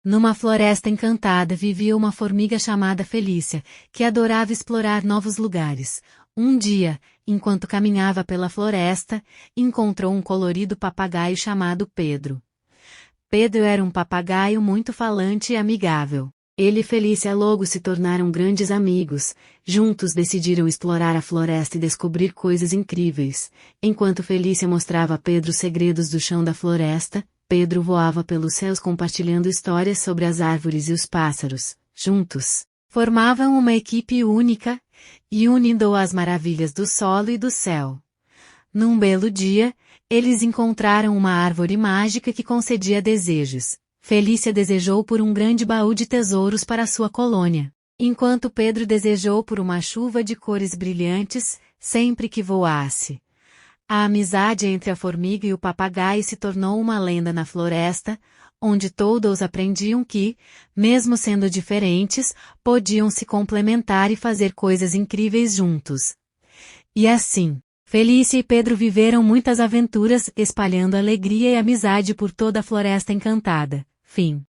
Numa floresta encantada vivia uma formiga chamada Felícia, que adorava explorar novos lugares. Um dia, enquanto caminhava pela floresta, encontrou um colorido papagaio chamado Pedro. Pedro era um papagaio muito falante e amigável. Ele e Felícia logo se tornaram grandes amigos. Juntos decidiram explorar a floresta e descobrir coisas incríveis. Enquanto Felícia mostrava a Pedro os segredos do chão da floresta, Pedro voava pelos céus compartilhando histórias sobre as árvores e os pássaros. Juntos, formavam uma equipe única, e unindo as maravilhas do solo e do céu. Num belo dia, eles encontraram uma árvore mágica que concedia desejos. Felícia desejou por um grande baú de tesouros para sua colônia, enquanto Pedro desejou por uma chuva de cores brilhantes, sempre que voasse. A amizade entre a formiga e o papagaio se tornou uma lenda na floresta, onde todos aprendiam que, mesmo sendo diferentes, podiam se complementar e fazer coisas incríveis juntos. E assim, Felícia e Pedro viveram muitas aventuras, espalhando alegria e amizade por toda a Floresta Encantada. Fim.